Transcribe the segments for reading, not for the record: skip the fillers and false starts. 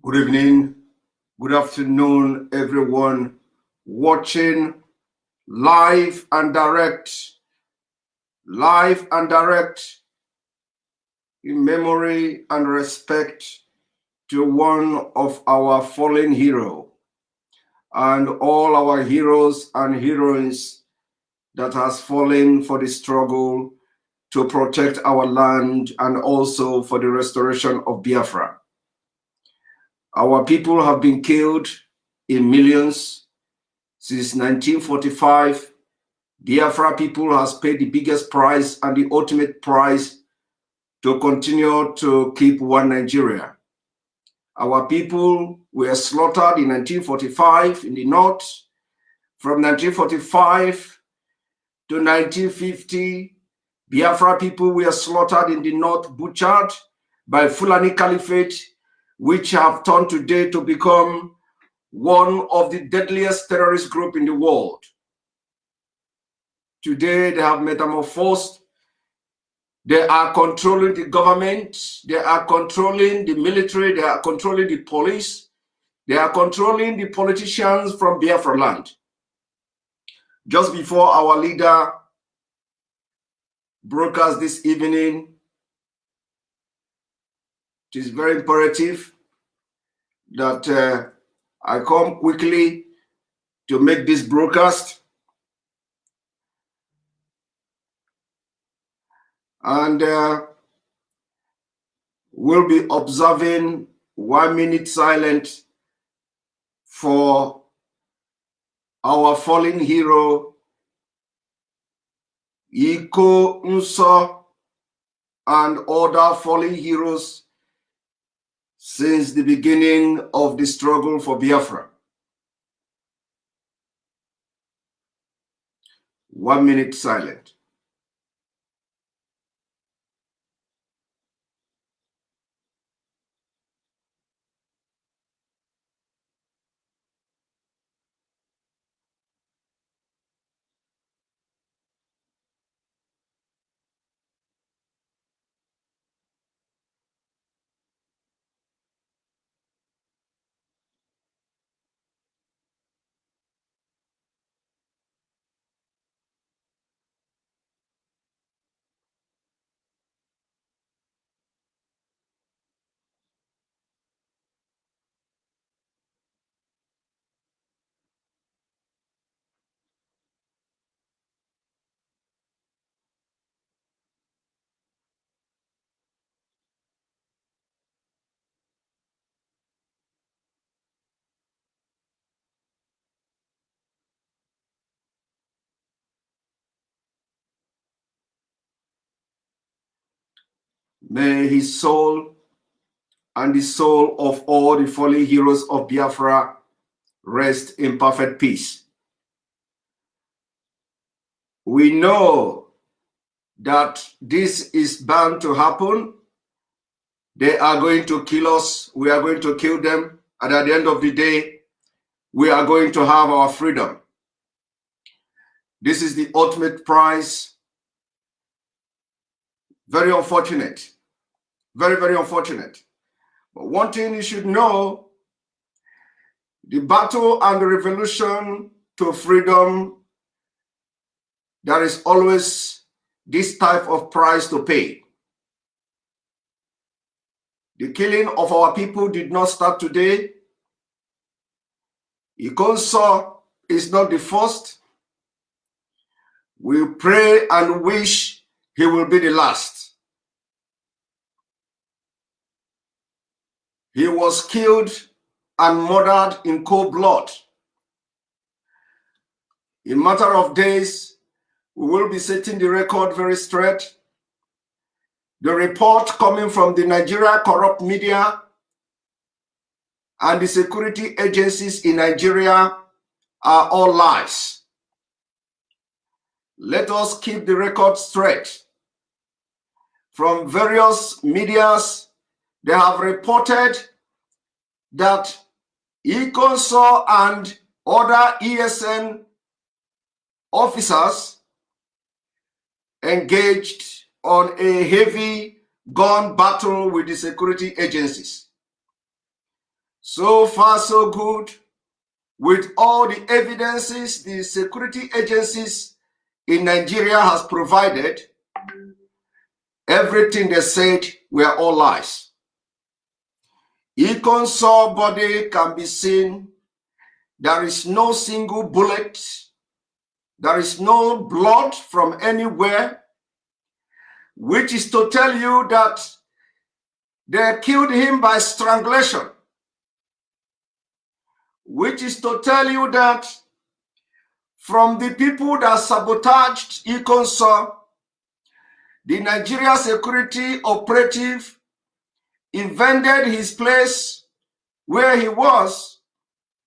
Good evening, good afternoon, everyone watching live and direct in memory and respect to one of our fallen hero and all our heroes and heroines that has fallen for the struggle to protect our land and also for the restoration of Biafra. Our people have been killed in millions since 1945. Biafra people has paid the biggest price and the ultimate price to continue to keep one Nigeria. Our people were slaughtered in 1945 in the north. From 1945 to 1950, Biafra people were slaughtered in the north, butchered by Fulani Caliphate, which have turned today to become one of the deadliest terrorist groups in the world. Today, they have metamorphosed. They are controlling the government. They are controlling the military. They are controlling the police. They are controlling the politicians from Biafra land. Just before our leader broadcast this evening, it is very imperative that I come quickly to make this broadcast. And we'll be observing 1 minute silence for our fallen hero, Iko Nso, and other fallen heroes since the beginning of the struggle for Biafra. 1 minute silent. May his soul and the soul of all the fallen heroes of Biafra rest in perfect peace. We know that this is bound to happen. They are going to kill us. We are going to kill them. And at the end of the day, we are going to have our freedom. This is the ultimate prize. Very unfortunate. Very, very unfortunate. But one thing you should know, the battle and the revolution to freedom, there is always this type of price to pay. The killing of our people did not start today. Ikonso is not the first. We pray and wish he will be the last. He was killed and murdered in cold blood. In a matter of days, we will be setting the record very straight. The report coming from the Nigeria corrupt media and the security agencies in Nigeria are all lies. Let us keep the record straight. From various medias, they have reported that Ikonso and other ESN officers engaged on a heavy gun battle with the security agencies. So far, so good. With all the evidences the security agencies in Nigeria has provided, everything they said were all lies. Ikonso body can be seen. There is no single bullet. There is no blood from anywhere, which is to tell you that they killed him by strangulation, which is to tell you that from the people that sabotaged Ikonso, the Nigeria security operative invaded his place where he was,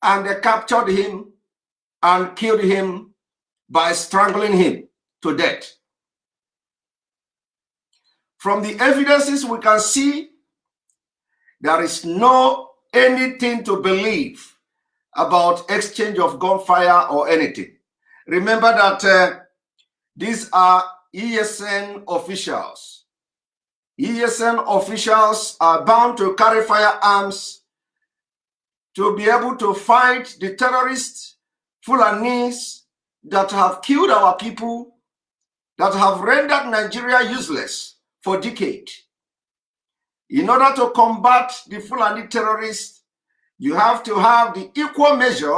and they captured him and killed him by strangling him to death. From the evidences we can see, there is no anything to believe about exchange of gunfire or anything. Remember that these are ESN officials. ESN officials are bound to carry firearms to be able to fight the terrorists, Fulanis, that have killed our people, that have rendered Nigeria useless for decades. In order to combat the Fulani terrorists, you have to have the equal measure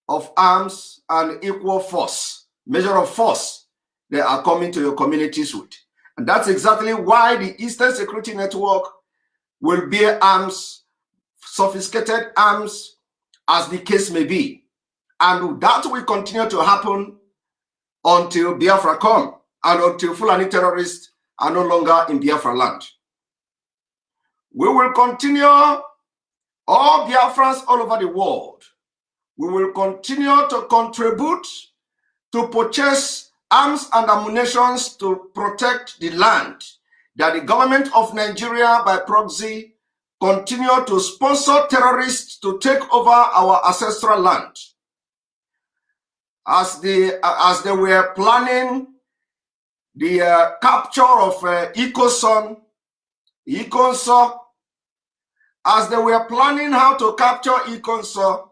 of arms and equal force, measure of force they are coming to your communities with. And that's exactly why the Eastern Security Network will bear arms, sophisticated arms, as the case may be. And that will continue to happen until Biafra come and until Fulani terrorists are no longer in Biafra land. We will continue, all Biafrans all over the world, we will continue to contribute to purchase arms and ammunition to protect the land that the government of Nigeria by proxy continue to sponsor terrorists to take over our ancestral land. As they were planning the capture of Ikonso, as they were planning how to capture Ikonso,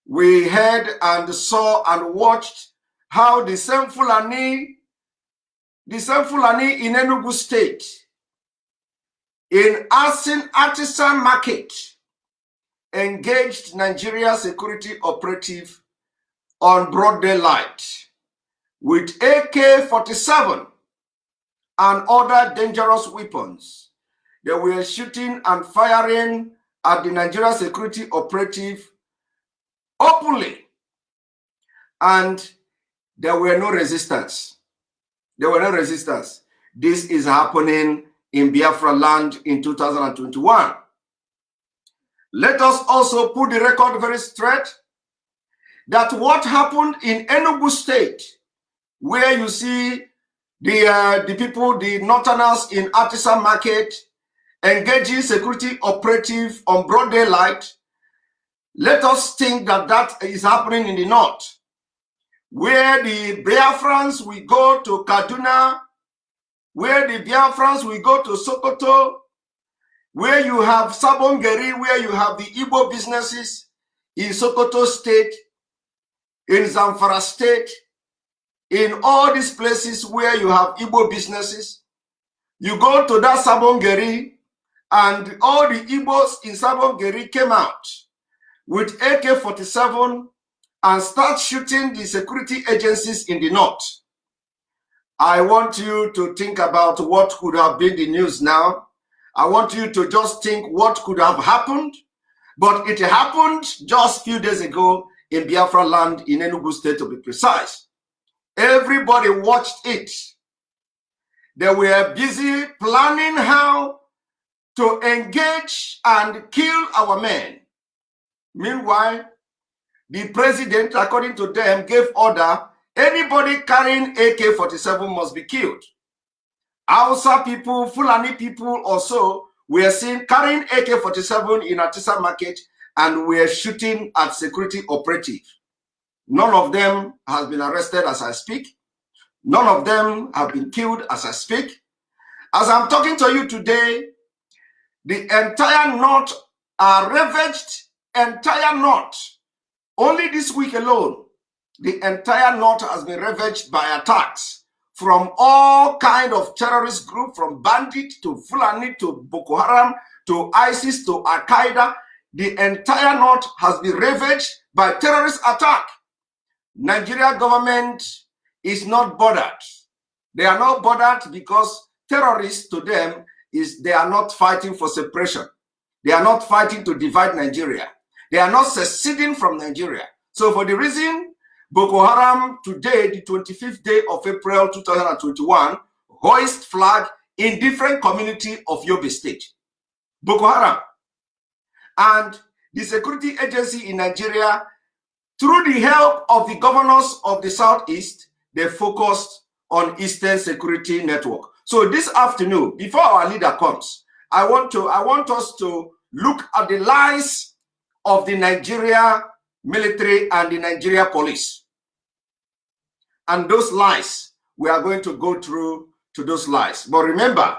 we heard and saw and watched how the same Fulani in Enugu State, in Artisan Market, engaged Nigeria security operative on broad daylight with AK-47 and other dangerous weapons. They were shooting and firing at the Nigeria security operative openly, and there were no resistance. There were no resistance. This is happening in Biafra land in 2021. Let us also put the record very straight that what happened in Enugu State, where you see the people, the northerners in Artisan Market, engaging security operative on broad daylight, let us think that that is happening in the north, where the Biafrans will go to Kaduna, where the Biafrans will go to Sokoto, where you have Sabongeri, where you have the Igbo businesses in Sokoto State, in Zamfara State, in all these places where you have Igbo businesses. You go to that Sabongeri, and all the Igbos in Sabongeri came out with AK-47 and start shooting the security agencies in the north. I want you to think about what could have been the news now. I want you to just think what could have happened, but it happened just a few days ago in Biafra land in Enugu State, to be precise. Everybody watched it. They were busy planning how to engage and kill our men. Meanwhile, the president, according to them, gave order, anybody carrying AK-47 must be killed. Hausa people, Fulani people also were seen carrying AK-47 in Artisan Market and were shooting at security operative. None of them has been arrested as I speak. None of them have been killed as I speak. As I'm talking to you today, the entire north are ravaged, entire north. Only this week alone, the entire north has been ravaged by attacks from all kinds of terrorist groups, from bandit to Fulani to Boko Haram to ISIS to Al Qaeda. The entire north has been ravaged by terrorist attack. Nigeria government is not bothered. They are not bothered because terrorists to them is they are not fighting for separation. They are not fighting to divide Nigeria. They are not seceding from Nigeria. So for the reason Boko Haram today, the 25th day of April 2021, hoist flag in different community of Yobe State. Boko Haram. And the security agency in Nigeria, through the help of the governors of the Southeast, they focused on Eastern Security Network. So this afternoon, before our leader comes, I want us to look at the lies of the Nigeria military and the Nigeria police. And those lies, we are going to go through to those lies. But remember,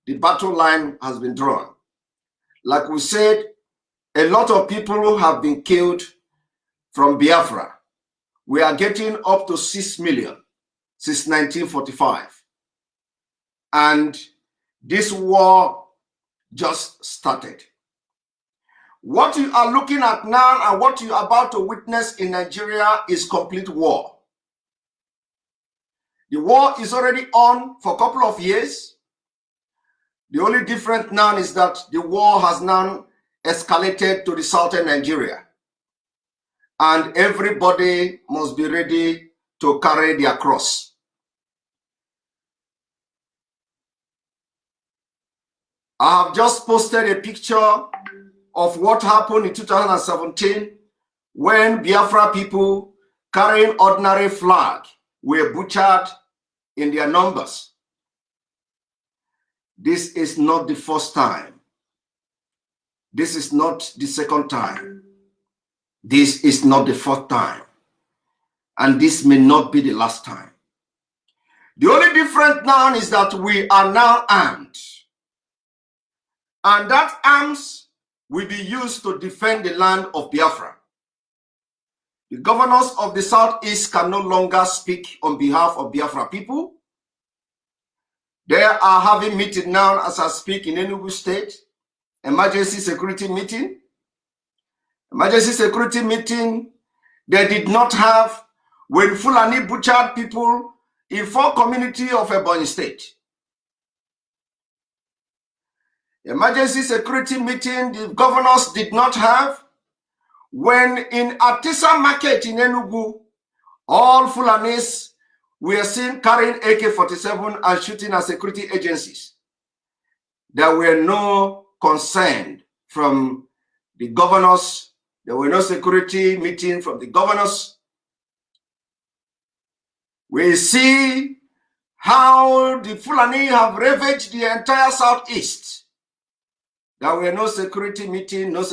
the battle line has been drawn. Like we said, a lot of people have been killed from Biafra. We are getting up to 6 million since 1945. And this war just started. What you are looking at now and what you are about to witness in Nigeria is complete war. The war is already on for a couple of years. The only difference now is that the war has now escalated to the southern Nigeria. And everybody must be ready to carry their cross. I have just posted a picture of what happened in 2017 when Biafra people carrying ordinary flag were butchered in their numbers. This is not the first time. This is not the second time. This is not the fourth time. And this may not be the last time. The only difference now is that we are now armed. And that arms will be used to defend the land of Biafra. The governors of the Southeast can no longer speak on behalf of Biafra people. They are having meeting now as I speak in Enugu State, emergency security meeting. Emergency security meeting they did not have when Fulani butchered people in 4 communities of Ebonyi State. Emergency security meeting the governors did not have when in Artisan Market in Enugu, all Fulanis were seen carrying AK-47 and shooting at security agencies. There were no concern from the governors. There were no security meeting from the governors. We see how the Fulani have ravaged the entire southeast. There were no security meeting, no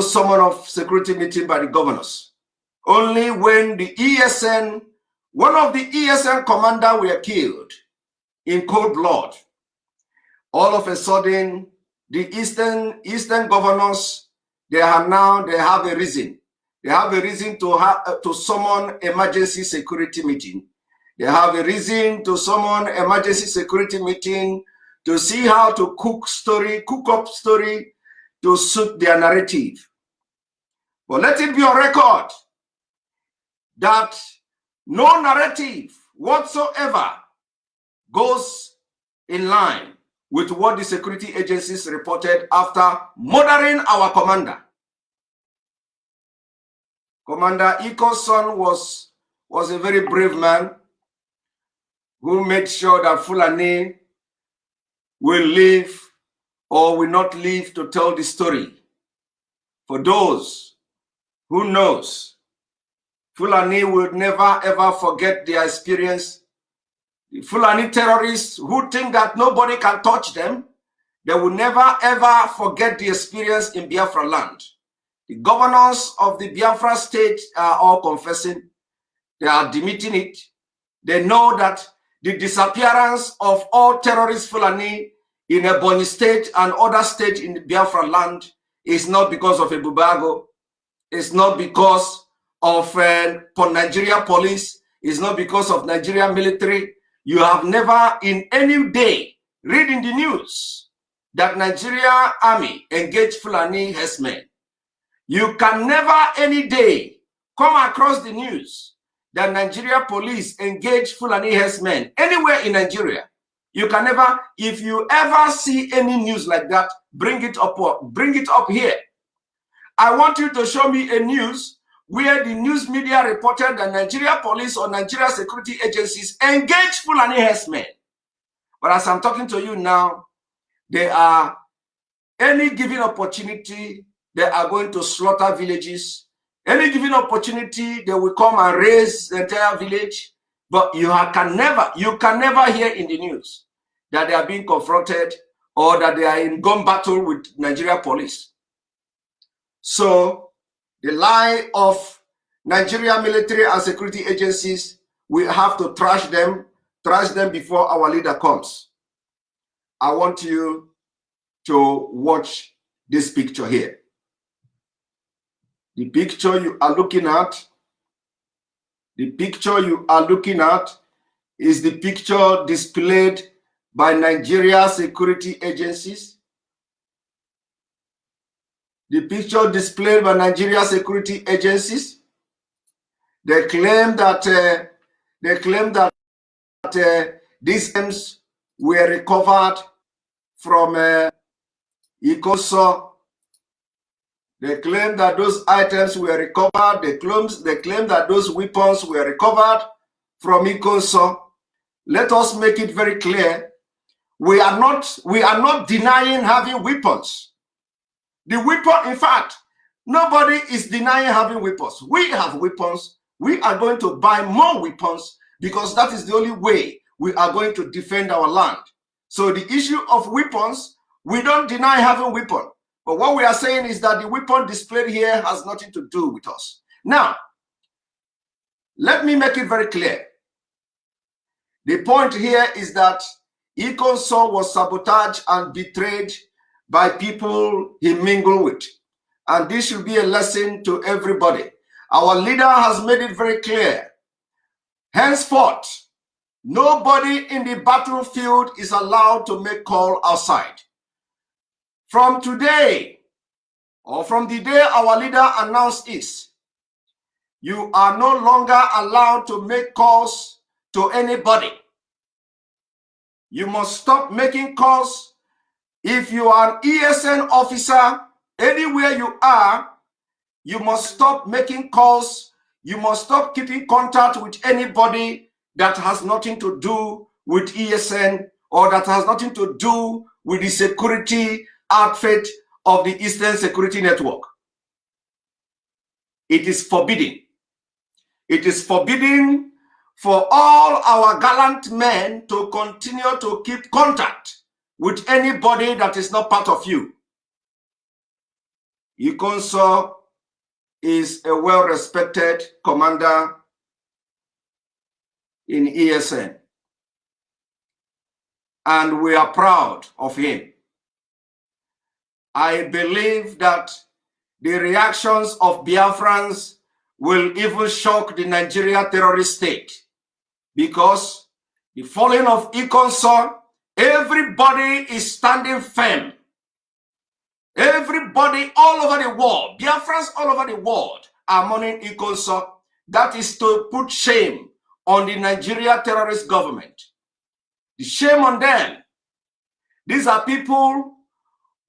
summon of security meeting by the governors. Only when the ESN, one of the ESN commander were killed in cold blood, all of a sudden, the eastern governors, they have a reason. They have a reason to summon emergency security meeting. They have a reason to summon emergency security meeting to see how to cook up story to suit their narrative. But let it be on record that no narrative whatsoever goes in line with what the security agencies reported after murdering our commander. Commander Ekpa's son was a very brave man who made sure that Fulani will live or will not live to tell the story. For those who knows, Fulani will never ever forget their experience. The Fulani terrorists who think that nobody can touch them, they will never ever forget the experience in Biafra land. The governors of the Biafra state are all confessing. They are admitting it. They know that the disappearance of all terrorist Fulani in Ebonyi state and other states in the Biafra land is not because of a Bubago. It's not because of Nigeria police. It's not because of Nigerian military. You have never in any day read in the news that Nigeria army engaged Fulani herdsmen. You can never any day come across the news that Nigeria police engage Fulani herdsmen anywhere in Nigeria. You can never, if you ever see any news like that, bring it up here. I want you to show me a news where the news media reported that Nigeria police or Nigeria security agencies engage Fulani herdsmen. But as I'm talking to you now, they are, any given opportunity, they are going to slaughter villages. Any given opportunity, they will come and raise the entire village. But you can never hear in the news that they are being confronted or that they are in gun battle with Nigeria police. So the lie of Nigeria military and security agencies, we have to trash them before our leader comes. I want you to watch this picture here. The picture you are looking at, is the picture displayed by Nigeria security agencies. The picture displayed by Nigeria security agencies. They claim that these items were recovered from Ikoso. They claim that those items were recovered. They claim that those weapons were recovered from Ikoso. Let us make it very clear. We are not denying having weapons. The weapon, in fact, nobody is denying having weapons. We have weapons. We are going to buy more weapons because that is the only way we are going to defend our land. So the issue of weapons, we don't deny having weapons. But what we are saying is that the weapon displayed here has nothing to do with us. Now, let me make it very clear. The point here is that Ikoso was sabotaged and betrayed by people he mingled with. And this should be a lesson to everybody. Our leader has made it very clear. Henceforth, nobody in the battlefield is allowed to make call outside. From today, or from the day our leader announced this, you are no longer allowed to make calls to anybody. You must stop making calls. If you are an ESN officer, anywhere you are, you must stop making calls. You must stop keeping contact with anybody that has nothing to do with ESN or that has nothing to do with the security outfit of the Eastern Security Network. It is forbidden. It is forbidden for all our gallant men to continue to keep contact with anybody that is not part of you. Ikonso is a well-respected commander in ESN, and we are proud of him. I believe that the reactions of Biafrans will even shock the Nigeria terrorist state, because the falling of Ikonso, everybody is standing firm. Everybody all over the world, Biafrans all over the world, are mourning Ikonso. That is to put shame on the Nigeria terrorist government. The shame on them. These are people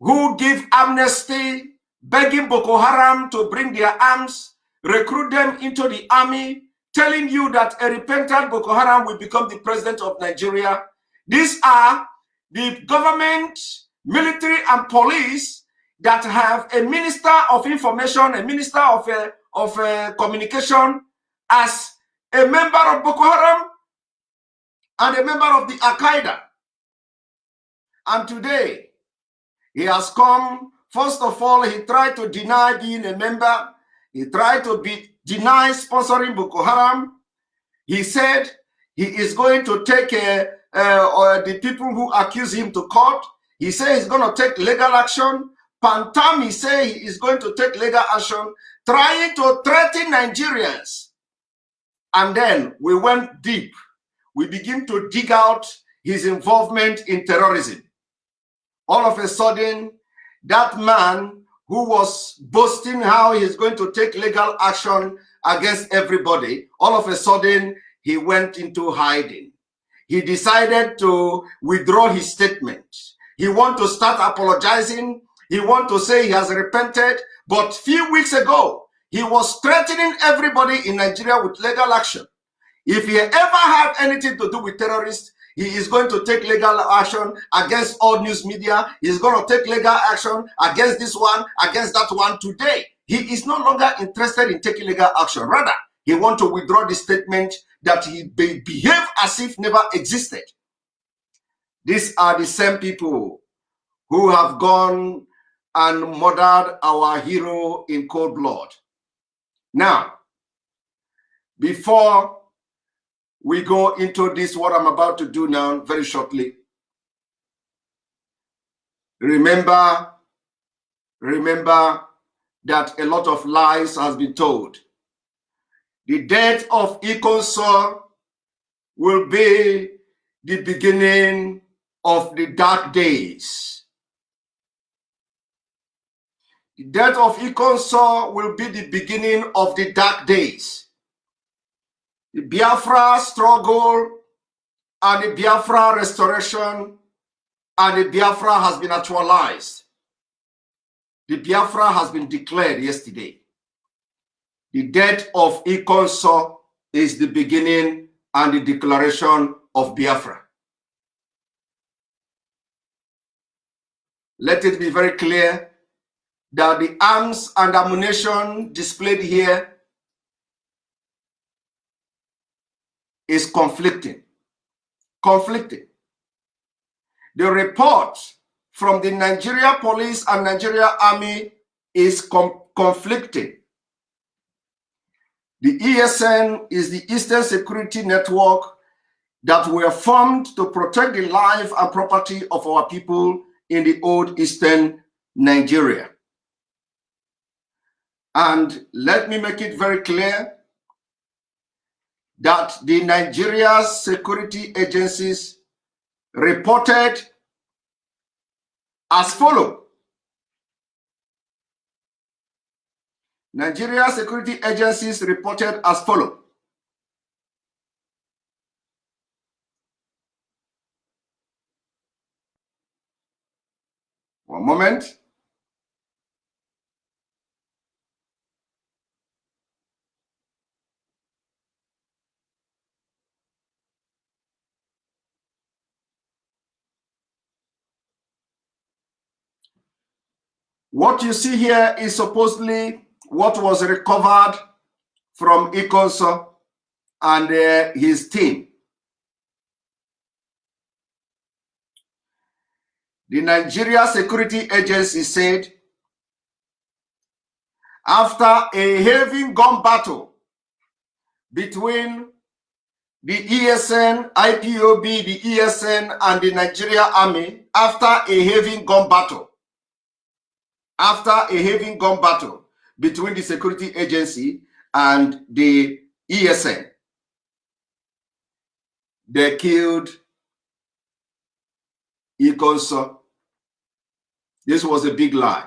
who give amnesty, begging Boko Haram to bring their arms, recruit them into the army, telling you that a repentant Boko Haram will become the president of Nigeria. These are the government, military, and police that have a minister of information, a minister of communication as a member of Boko Haram and a member of the Al-Qaeda. And today, he has come. First of all, he tried to deny being a member. He tried to deny sponsoring Boko Haram. He said he is going to take the people who accuse him to court. He said he's going to take legal action. Pantam, he said he is going to take legal action, trying to threaten Nigerians. And then we went deep. We begin to dig out his involvement in terrorism. All of a sudden, that man who was boasting how he's going to take legal action against everybody, all of a sudden, he went into hiding. He decided to withdraw his statement. He wanted to start apologizing. He wanted to say he has repented. But a few weeks ago, he was threatening everybody in Nigeria with legal action. If he ever had anything to do with terrorists, he is going to take legal action against all news media. He's going to take legal action against this one, against that one. Today, he is no longer interested in taking legal action. Rather, he wants to withdraw the statement that he behaved as if never existed. These are the same people who have gone and murdered our hero in cold blood. Now, before we go into this, what I'm about to do now, very shortly, remember that a lot of lies has been told. The death of Ikonso will be the beginning of the dark days. The death of Ikonso will be the beginning of the dark days. The Biafra struggle and the Biafra restoration and the Biafra has been actualized. The Biafra has been declared yesterday. The death of Ikonso is the beginning and the declaration of Biafra. Let it be very clear that the arms and ammunition displayed here is conflicting. The report from the Nigeria police and Nigeria army is conflicting. The ESN is the Eastern Security Network that were formed to protect the life and property of our people in the old Eastern Nigeria. And let me make it very clear that the Nigeria security agencies reported as follows. Nigeria security agencies reported as follows. One moment. What you see here is supposedly what was recovered from Ikonso and his team. The Nigeria Security Agency said after a heavy gun battle between the ESN, IPOB, the ESN, and the Nigeria Army, after a heavy gun battle between the security agency and the ESN, they killed Ikonso. This was a big lie.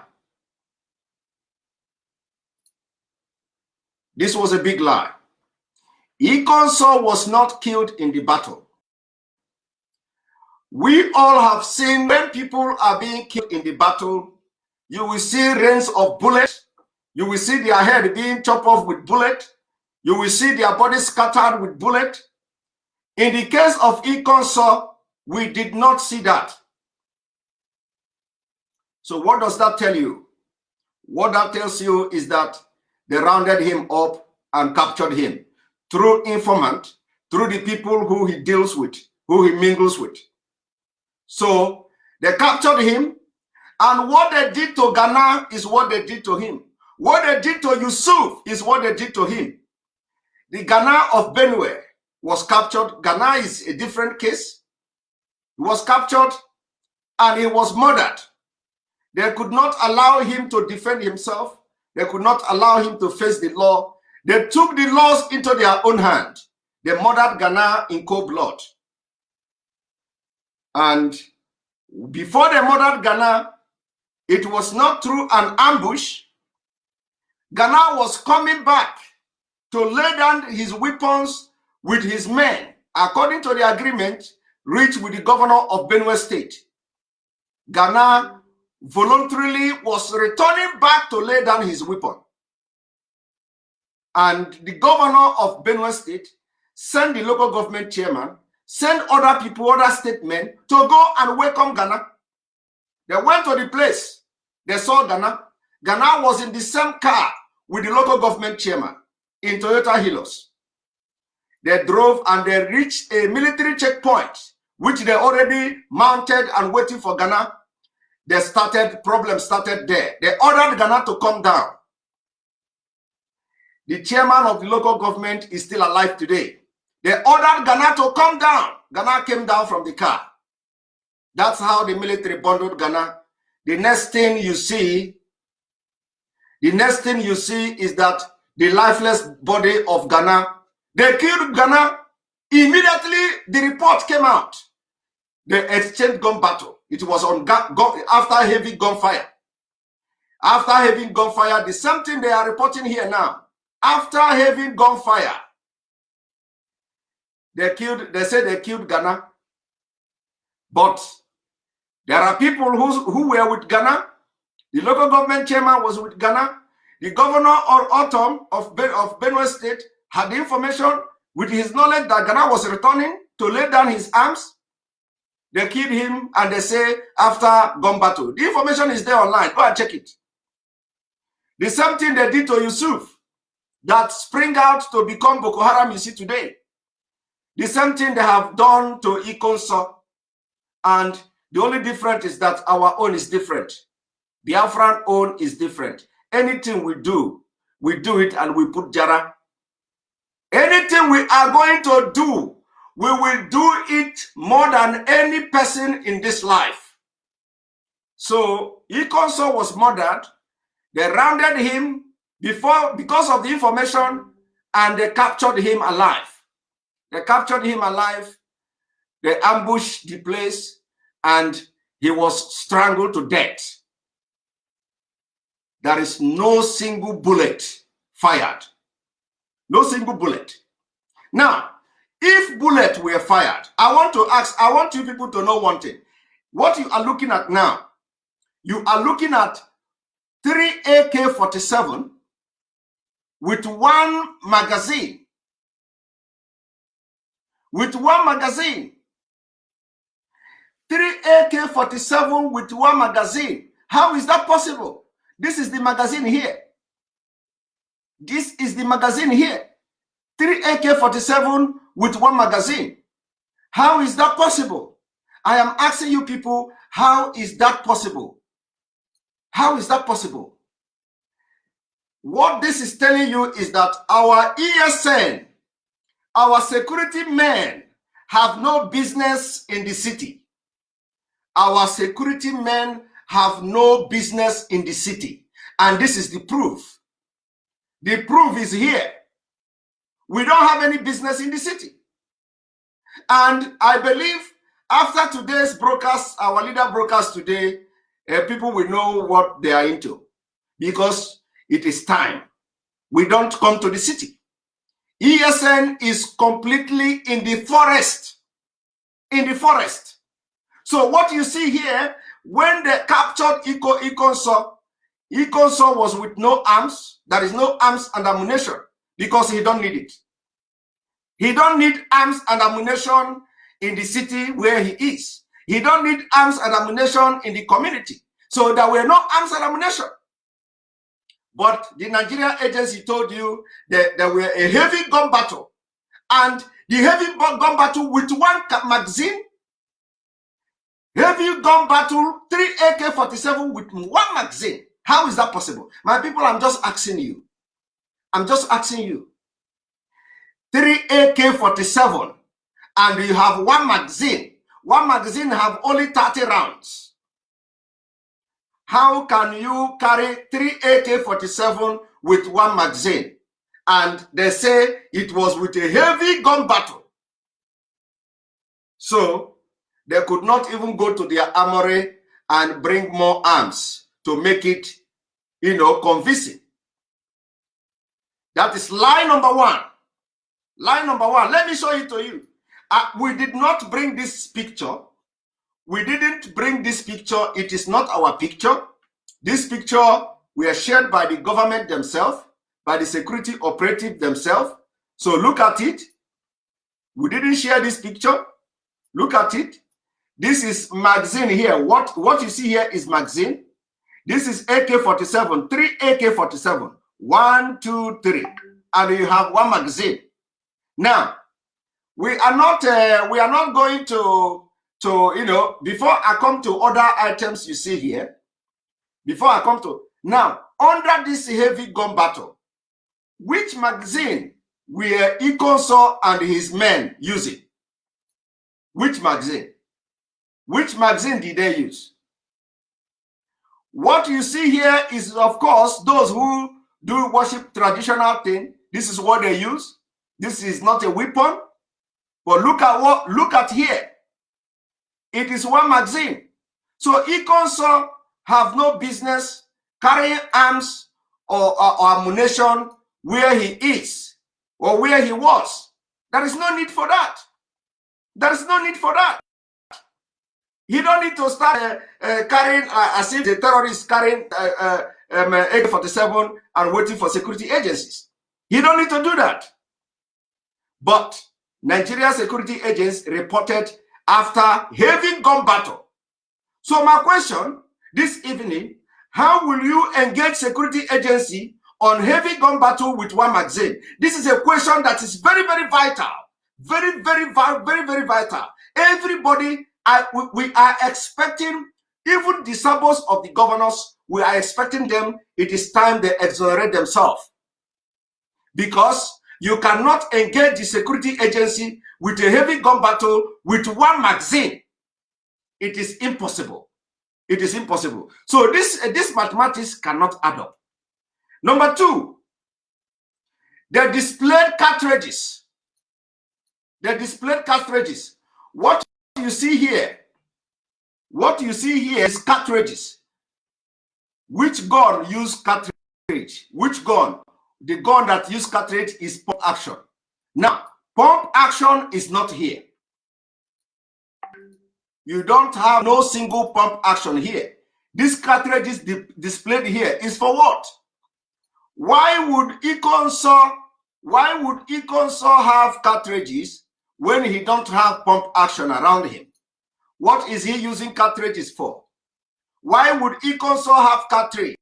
This was a big lie. Ikonso was not killed in the battle. We all have seen when people are being killed in the battle, you will see rains of bullets. You will see their head being chopped off with bullet. You will see their body scattered with bullet. In the case of Ikonso, we did not see that. So what does that tell you? What that tells you is that they rounded him up and captured him through informant, through the people who he deals with, who he mingles with. So they captured him, and what they did to Ghana is what they did to him. What they did to Yusuf is what they did to him. The Ghana of Benue was captured. Ghana is a different case. He was captured and he was murdered. They could not allow him to defend himself. They could not allow him to face the law. They took the laws into their own hand. They murdered Ghana in cold blood. And before they murdered Ghana, it was not through an ambush. Ghana was coming back to lay down his weapons with his men, according to the agreement reached with the governor of Benue State. Ghana voluntarily was returning back to lay down his weapon. And the governor of Benue State sent the local government chairman, sent other people, other statesmen to go and welcome Ghana. They went to the place. They saw Ghana. Ghana was in the same car with the local government chairman in Toyota Hilux. They drove and they reached a military checkpoint, which they already mounted and waiting for Ghana. Problems started there. They ordered Ghana to come down. The chairman of the local government is still alive today. They ordered Ghana to come down. Ghana came down from the car. That's how the military bundled Ghana. The next thing you see is that the lifeless body of Ghana. They killed Ghana. Immediately, the report came out. They exchanged gun battle. It was on after heavy gunfire. After heavy gunfire, the same thing they are reporting here now. After heavy gunfire, they said they killed Ghana. But there are people who were with Ghana. The local government chairman was with Ghana. The governor or Autumn of Benue State had the information with his knowledge that Ghana was returning to lay down his arms. They killed him and they say after gun battle. The information is there online. Go and check it. The same thing they did to Yusuf that spring out to become Boko Haram you see today. The same thing they have done to Ikonso. And the only difference is that our own is different. Biafran own is different. Anything we do it and we put Jara. Anything we are going to do, we will do it more than any person in this life. So Ikonso was murdered. They rounded him because of the information and they captured him alive. They captured him alive. They ambushed the place and he was strangled to death. There is no single bullet fired. No single bullet. Now, if bullets were fired, I want you people to know one thing. What you are looking at now, you are looking at 3 AK-47 with one magazine. With one magazine. 3 AK-47 with one magazine. How is that possible? This is the magazine here. This is the magazine here. 3 AK-47 with one magazine. How is that possible? I am asking you people, how is that possible? How is that possible? What this is telling you is that our ESN, our security men, have no business in the city. Our security men have no business in the city. And this is the proof. The proof is here. We don't have any business in the city. And I believe after today's broadcast, our leader broadcast today, people will know what they are into, because it is time. We don't come to the city. ESN is completely in the forest. In the forest. So what you see here, when they captured Ikonso was with no arms. There is no arms and ammunition because he don't need it. He don't need arms and ammunition in the city where he is. He don't need arms and ammunition in the community. So there were no arms and ammunition. But the Nigerian agency told you that there were a heavy gun battle. And the heavy gun battle with one magazine, heavy gun battle, 3 AK-47 with one magazine. How is that possible? My people, I'm just asking you. I'm just asking you. 3 AK-47 and you have one magazine. One magazine have only 30 rounds. How can you carry 3 AK-47 with one magazine? And they say it was with a heavy gun battle. So they could not even go to their armory and bring more arms to make it, convincing. That is lie number one. Lie number one. Let me show it to you. We did not bring this picture. We didn't bring this picture. It is not our picture. This picture were shared by the government themselves, by the security operative themselves. So look at it. We didn't share this picture. Look at it. This is magazine here. What you see here is magazine. This is AK-47, 3 AK-47. 1, 2, 3. And you have one magazine. Now, we are not going to before I come to other items you see here, before I come to, now, under this heavy gun battle, which magazine were Ikonso and his men using? Which magazine? Which magazine did they use? What you see here is, of course, those who do worship traditional thing. This is what they use. This is not a weapon. But look at here. It is one magazine. So Ikonso have no business carrying arms or ammunition where he is or where he was. There is no need for that. There is no need for that. You don't need to start carrying as if the terrorist carrying AK-47 and waiting for security agencies. You don't need to do that. But Nigerian security agents reported after heavy gun battle. So my question this evening, how will you engage security agency on heavy gun battle with one magazine? This is a question that is very, very vital. Very, very, very, very vital. Everybody, we are expecting, even the subos of the governors, we are expecting them, it is time they exonerate themselves. Because you cannot engage the security agency with a heavy gun battle with one magazine. It is impossible. It is impossible. So this mathematics cannot add up. Number two, the displayed cartridges. The displayed cartridges. What you see here is cartridges. Which gun use cartridge? Which gun? The gun that use cartridge is pump action. Now, pump action is not here. You don't have no single pump action here. This cartridge is displayed here is for what? Why would Ikonso have cartridges when he don't have pump action around him? What is he using cartridges for? Why would Ikonso have cartridge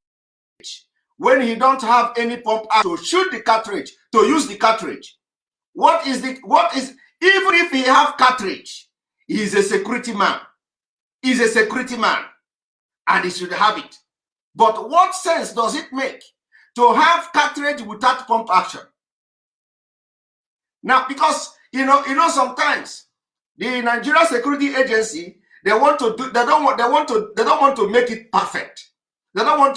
when he don't have any pump to shoot the cartridge, to use the cartridge? What is, even if he have cartridge, he is a security man. He's a security man, and he should have it. But what sense does it make to have cartridge without pump action? Now, because you know, sometimes the Nigeria Security Agency, they don't want to make it perfect. They don't want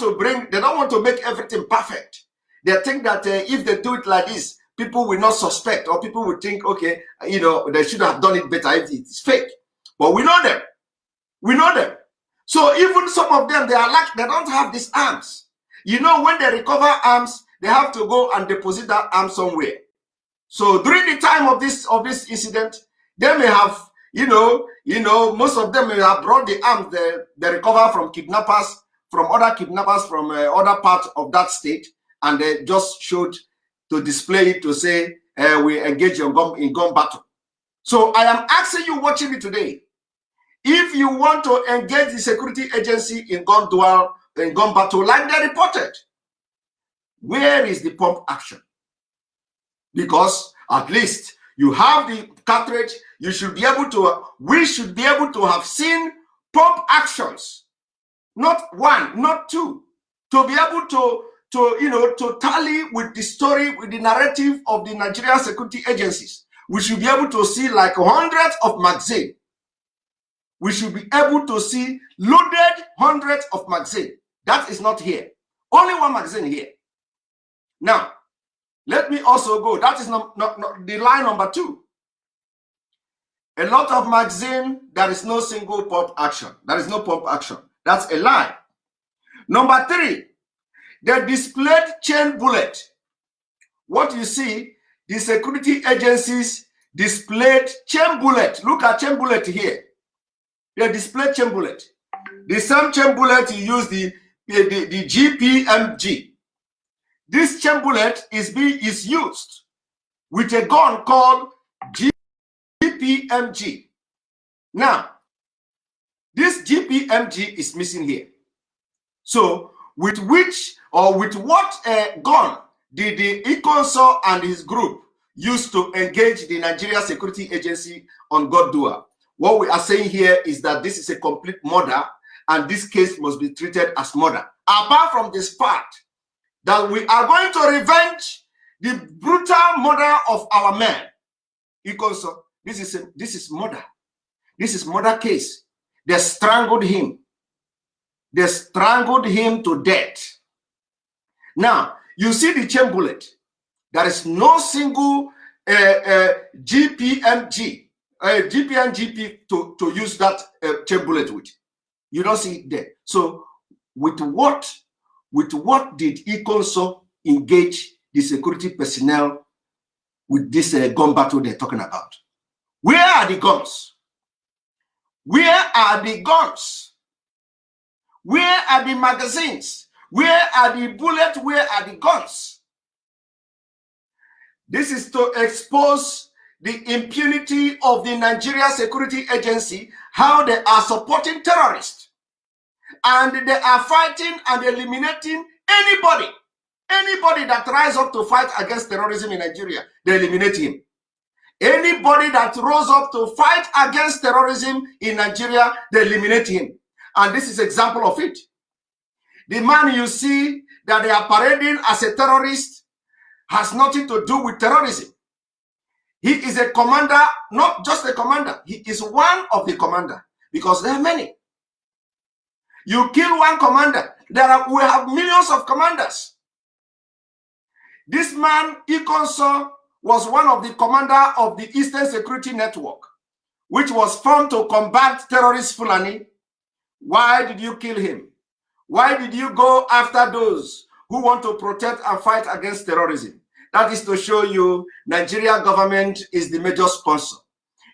to make everything perfect. They think that if they do it like this, people will not suspect, or people will think, okay, you know, they should have done it better if it's fake. But we know them. We know them. So even some of them, they don't have these arms. You know, when they recover arms, they have to go and deposit that arm somewhere. So during the time of this incident, they may have, you know, most of them may have brought the arms they recover from kidnappers, from other kidnappers from other parts of that state, and they just showed to display it to say we engage in gun battle. So I am asking you watching me today, if you want to engage the security agency in gun battle like they reported, where is the pump action? Because at least you have the cartridge, we should be able to have seen pump actions, not one, not two, to be able to tally with the story, with the narrative of the Nigerian security agencies. We should be able to see like hundreds of magazines. We should be able to see loaded hundreds of magazines. That is not here. Only one magazine here. Now, let me also go. That is not the line number 2. A lot of magazine, there is no single pump action. There is no pump action. That's a lie. Number 3, they displayed chain bullet. What you see, the security agencies displayed chain bullet. Look at chain bullet here. They displayed chain bullet. The same chain bullet you use the GPMG. This chain bullet is used with a gun called GPMG. Now, this GPMG is missing here. So, with what gun did the Ikonso and his group use to engage the Nigeria Security Agency on Godua? What we are saying here is that this is a complete murder, and this case must be treated as murder. Apart from this part, that we are going to revenge the brutal murder of our men. Ikonso, this is murder. This is murder case. They strangled him. They strangled him to death. Now, you see the chain bullet. There is no single GPMG to use that chain bullet with. You don't see it there. So, with what did Ikonso engage the security personnel with this gun battle they're talking about? Where are the guns? Where are the guns? Where are the magazines? Where are the bullets? Where are the guns? This is to expose the impunity of the Nigeria Security Agency, how they are supporting terrorists. And they are fighting and eliminating anybody that rise up to fight against terrorism in Nigeria, they eliminate him. Anybody that rose up to fight against terrorism in Nigeria, they eliminate him. And this is example of it. The man you see that they are parading as a terrorist has nothing to do with terrorism. He is a commander, not just a commander. He is one of the commander, because there are many. You kill one commander, we have millions of commanders. This man, Ikonso, was one of the commander of the Eastern Security Network, which was formed to combat terrorist Fulani. Why did you kill him? Why did you go after those who want to protect and fight against terrorism? That is to show you Nigeria government is the major sponsor.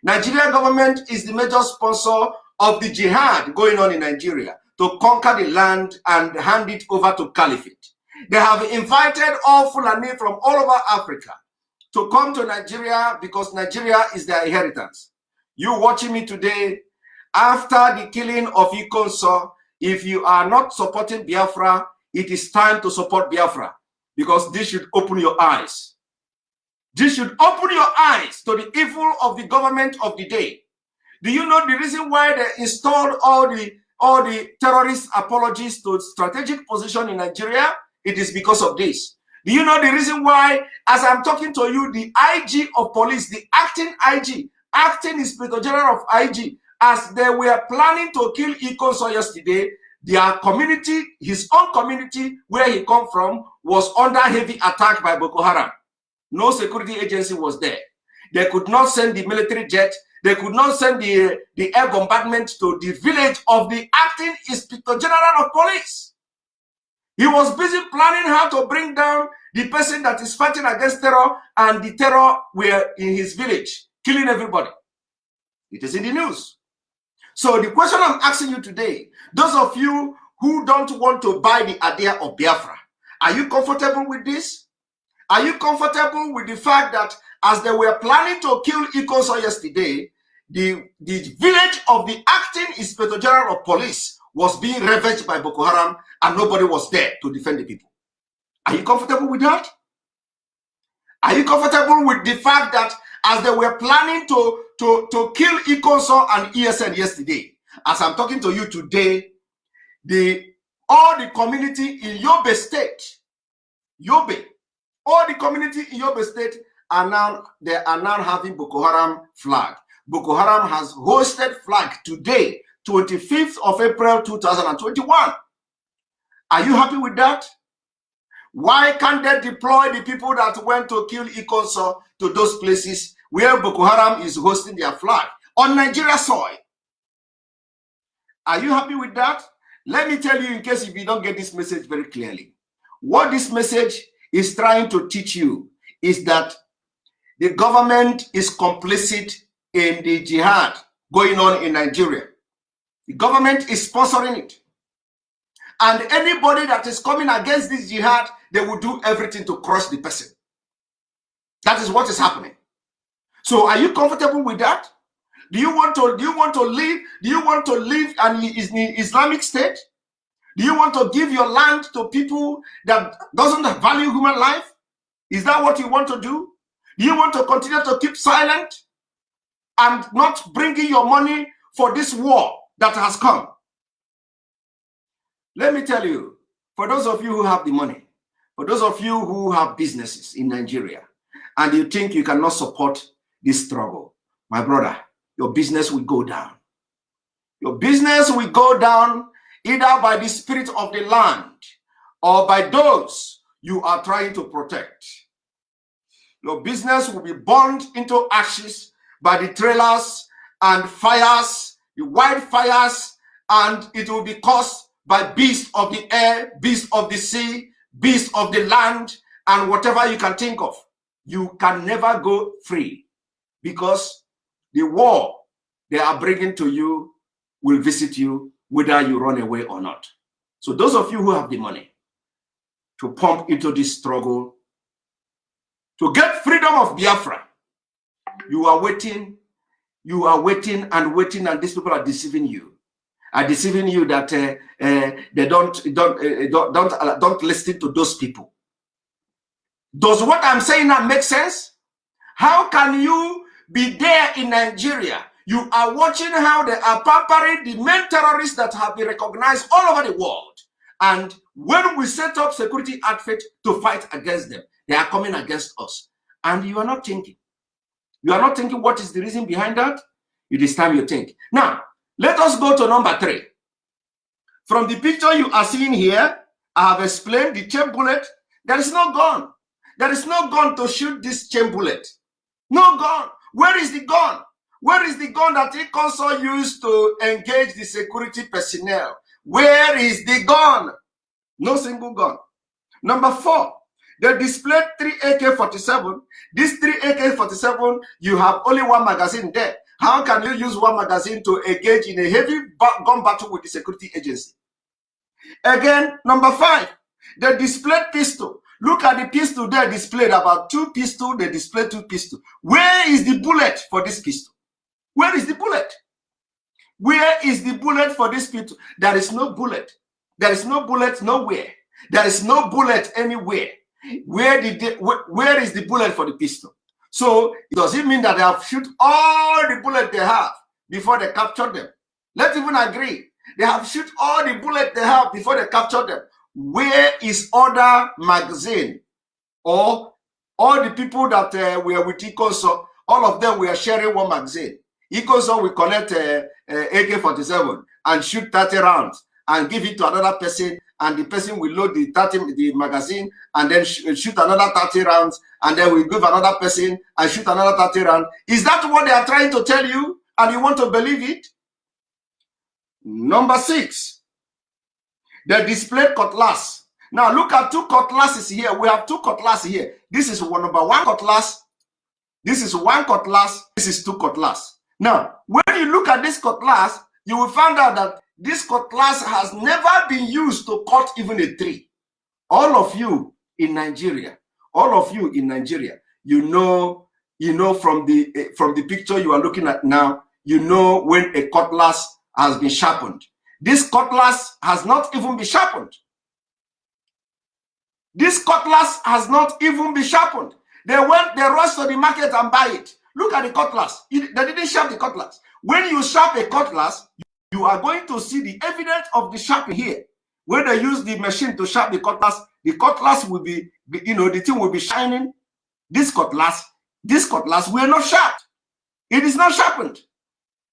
Nigeria government is the major sponsor of the jihad going on in Nigeria to conquer the land and hand it over to caliphate. They have invited all Fulani from all over Africa to come to Nigeria because Nigeria is their inheritance. You watching me today, after the killing of Ikonso, if you are not supporting Biafra, it is time to support Biafra, because this should open your eyes. This should open your eyes to the evil of the government of the day. Do you know the reason why they installed all the terrorist apologies to strategic position in Nigeria? It is because of this. Do you know the reason why, as I'm talking to you, the IG of police, the acting IG, acting Inspector General of IG, as they were planning to kill Ikonso yesterday, their community, his own community, where he come from, was under heavy attack by Boko Haram. No security agency was there. They could not send the military jet. They could not send the air bombardment to the village of the acting Inspector General of Police. He was busy planning how to bring down the person that is fighting against terror, and the terror were in his village, killing everybody. It is in the news. So the question I'm asking you today, those of you who don't want to buy the idea of Biafra, are you comfortable with this? Are you comfortable with the fact that as they were planning to kill Ikonso yesterday, the village of the acting Inspector General of Police was being ravaged by Boko Haram and nobody was there to defend the people? Are you comfortable with that? Are you comfortable with the fact that as they were planning to kill Ikonso and ESN yesterday, as I'm talking to you today, all the community in Yobe State, all the community in Yobe State are now having Boko Haram flag. Boko Haram has hosted flag today, 25th of April 2021. Are you happy with that? Why can't they deploy the people that went to kill Ikonso to those places where Boko Haram is hosting their flag on Nigeria soil? Are you happy with that? Let me tell you, in case if you don't get this message very clearly, what this message is trying to teach you is that the government is complicit in the jihad going on in Nigeria. The government is sponsoring it. And anybody that is coming against this jihad, they will do everything to crush the person. That is what is happening. So are you comfortable with that? Do you want to live an Islamic state? Do you want to give your land to people that doesn't value human life? Is that what you want to do? Do you want to continue to keep silent and not bringing your money for this war that has come? Let me tell you, for those of you who have the money, for those of you who have businesses in Nigeria, and you think you cannot support this struggle, my brother, your business will go down. Your business will go down either by the spirit of the land or by those you are trying to protect. Your business will be burned into ashes by the trailers and fires, the wildfires, and it will be caused by beasts of the air, beasts of the sea, beasts of the land, and whatever you can think of. You can never go free, because the war they are bringing to you will visit you whether you run away or not. So those of you who have the money to pump into this struggle to get freedom of Biafra, you are waiting and waiting, and these people are deceiving you. Are deceiving you that they don't listen to those people. Does what I'm saying now make sense? How can you be there in Nigeria? You are watching how they are pampering the main terrorists that have been recognized all over the world. And when we set up security outfit to fight against them, they are coming against us. And you are not thinking. You are not thinking what is the reason behind that? It is time you think. Now, let us go to number 3. From the picture you are seeing here, I have explained the chain bullet. There is no gun. There is no gun to shoot this chain bullet. No gun. Where is the gun? Where is the gun that Ikonso used to engage the security personnel? Where is the gun? No single gun. Number 4, they displayed 3 AK-47. This 3 AK-47, you have only one magazine there. How can you use one magazine to engage in a heavy gun battle with the security agency? Again, number 5, they displayed pistol. Look at the pistol there displayed, about 2 pistols. They displayed 2 pistols. Where is the bullet for this pistol? Where is the bullet? Where is the bullet for this pistol? There is no bullet. There is no bullet nowhere. There is no bullet anywhere. Where is the bullet for the pistol? So does it mean that they have shoot all the bullets they have before they capture them? Let's even agree. They have shoot all the bullets they have before they capture them. Where is other magazine? Or all the people that were with Ikonso, all of them were sharing one magazine. Ikonso will collect AK-47 and shoot 30 rounds and give it to another person, and the person will load the magazine and then shoot another 30 rounds, and then we give another person and shoot another 30 rounds. Is that what they are trying to tell you, and you want to believe it? Number 6, the displayed cutlass. Now look at 2 cutlasses here. We have 2 cutlasses here. This is number 1 cutlass. This is 1 cutlass. This is 2 cutlass. Now, when you look at this cutlass, you will find out that this cutlass has never been used to cut even a tree. All of you in Nigeria, you know from the picture you are looking at now, you know when a cutlass has been sharpened. This cutlass has not even been sharpened. This cutlass has not even been sharpened. They rushed to the market and buy it. Look at the cutlass. They didn't sharp the cutlass. When you sharp a cutlass, you are going to see the evidence of the sharpening here. When they use the machine to sharp the cutlass will be, the thing will be shining. This cutlass will not sharp. It is not sharpened.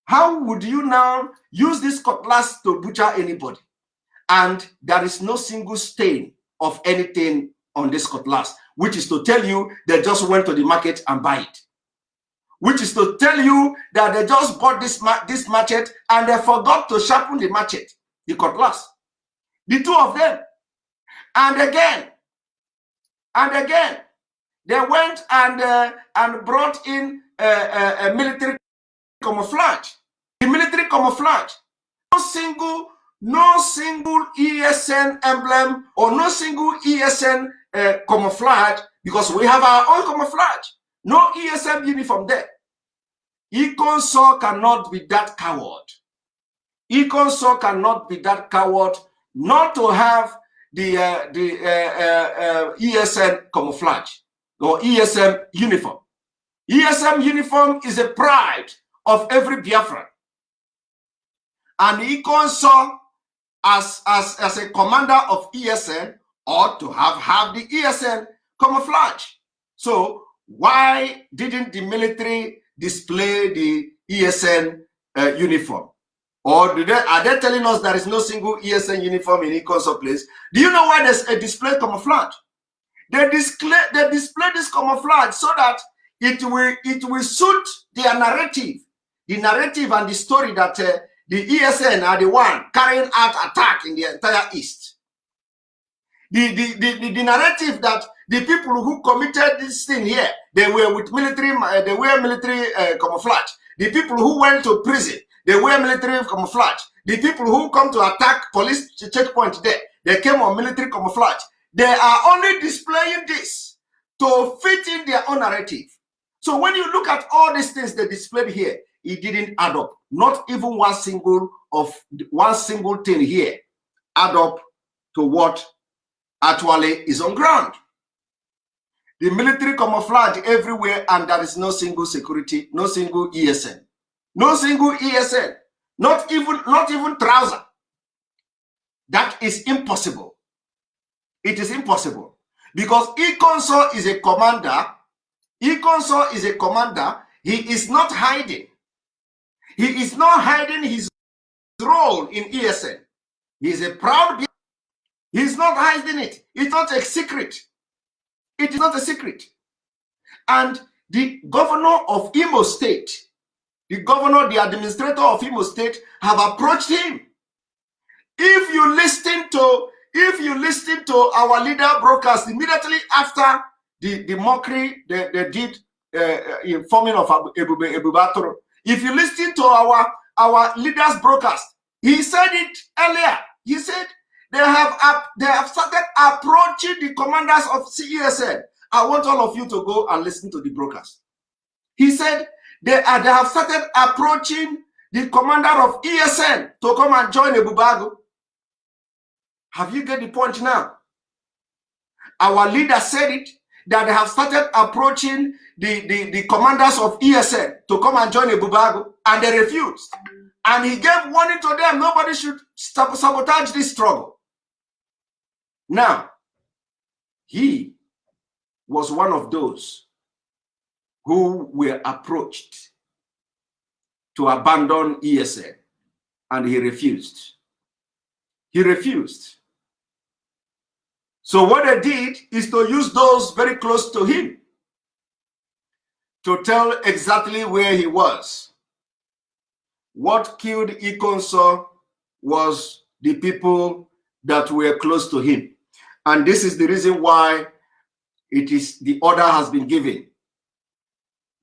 How would you now use this cutlass to butcher anybody? And there is no single stain of anything on this cutlass, which is to tell you they just went to the market and buy it. Which is to tell you that they just bought this machete and they forgot to sharpen the machete, the cutlass. The 2 of them. And again, they went and brought in a military camouflage. The military camouflage. No single ESN emblem or no single ESN camouflage, because we have our own camouflage. No ESM uniform there. Ikonso cannot be that coward. Ikonso cannot be that coward not to have the ESM camouflage or ESM uniform. ESM uniform is a pride of every Biafran. And Ikonso, as a commander of ESN, ought to have the ESN camouflage. So why didn't the military display the ESN uniform? Or are they telling us there is no single ESN uniform in Ikonso place? Do you know why there's a display camouflage? They display this camouflage so that it will suit their narrative, the narrative and the story that the ESN are the one carrying out attack in the entire East. The narrative that the people who committed this thing here, they were with military, they wear military camouflage. The people who went to prison, they wear military camouflage. The people who come to attack police checkpoint there, they came on military camouflage. They are only displaying this to fit in their own narrative. So when you look at all these things they displayed here, it didn't add up. Not even one single thing here add up to what actually is on ground. The military camouflage everywhere, and there is no single security, no single ESN, no single ESN, not even trouser. That is impossible. It is impossible because Ikonso is a commander. Ikonso is a commander. He is not hiding. He is not hiding his role in ESN. He is a proud. He is not hiding it. It's not a secret. It is not a secret. And the governor of Imo State, the administrator of Imo State have approached him. If you listen to our leader broadcast immediately after the mockery they did in forming of Ebubatoro, if you listen to our leader's broadcast, he said it earlier. He said they have started approaching the commanders of CESN. I want all of you to go and listen to the broadcast. He said they have started approaching the commander of ESN to come and join Ebubago. Have you get the point now? Our leader said it, that they have started approaching the commanders of ESN to come and join Ebubago, and they refused. And he gave warning to them, nobody should sabotage this struggle. Now, he was one of those who were approached to abandon ESN, and he refused. He refused. So what they did is to use those very close to him to tell exactly where he was. What killed Ikonso was the people that were close to him. And this is the reason why the order has been given.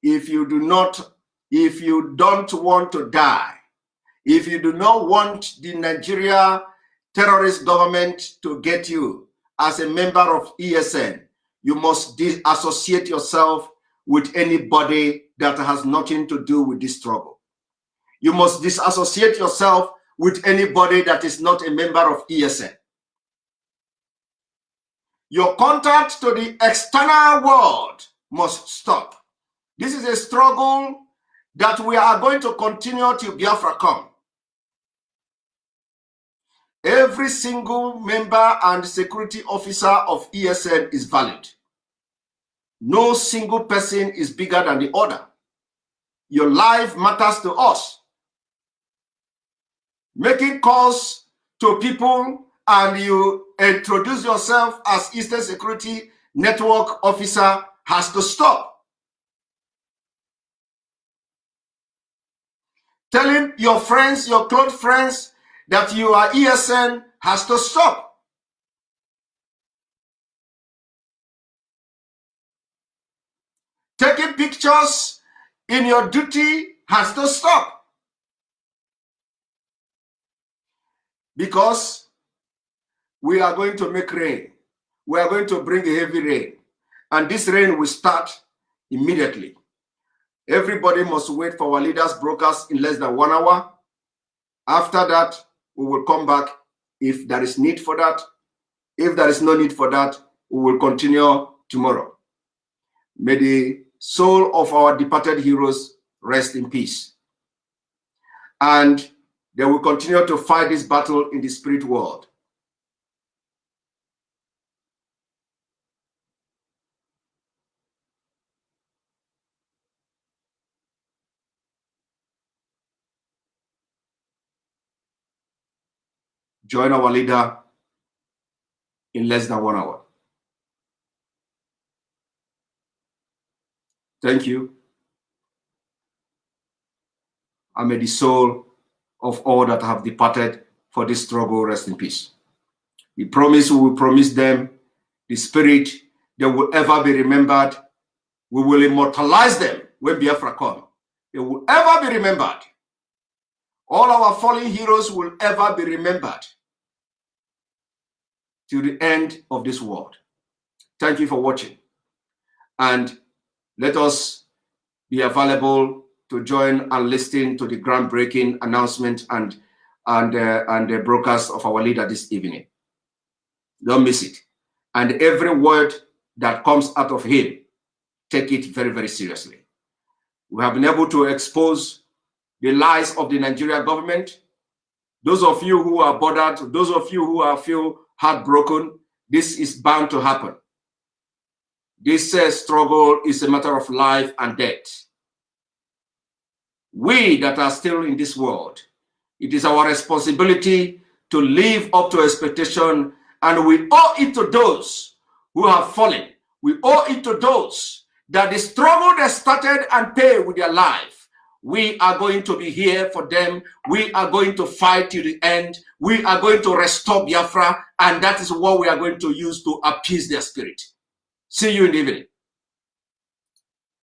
If you don't want to die, if you do not want the Nigeria terrorist government to get you as a member of ESN, you must disassociate yourself with anybody that has nothing to do with this struggle. You must disassociate yourself with anybody that is not a member of ESN. Your contact to the external world must stop. This is a struggle that we are going to continue till Biafra come. Every single member and security officer of ESN is valid. No single person is bigger than the other. Your life matters to us. Making calls to people and you introduce yourself as Eastern Security Network officer has to stop. Telling your friends, your close friends, that you are ESN has to stop. Taking pictures in your duty has to stop. Because we are going to make rain. We are going to bring a heavy rain. And this rain will start immediately. Everybody must wait for our leaders' brokers in less than 1 hour. After that, we will come back if there is need for that. If there is no need for that, we will continue tomorrow. May the soul of our departed heroes rest in peace. And they will continue to fight this battle in the spirit world. Join our leader in less than 1 hour. Thank you. And may the soul of all that have departed for this struggle rest in peace. We will promise them the spirit, they will ever be remembered. We will immortalize them when Biafra come. They will ever be remembered. All our fallen heroes will ever be remembered to the end of this world. Thank you for watching. And let us be available to join and listen to the groundbreaking announcement and the broadcast of our leader this evening. Don't miss it. And every word that comes out of him, take it very, very seriously. We have been able to expose the lies of the Nigerian government. Those of you who are bothered, those of you who feel heartbroken, this is bound to happen. This struggle is a matter of life and death. We that are still in this world, it is our responsibility to live up to expectation, and we owe it to those who have fallen. We owe it to those that the struggle they started and pay with their life. We are going to be here for them. We are going to fight to the end. We are going to restore Biafra, and that is what we are going to use to appease their spirit. See you in the evening.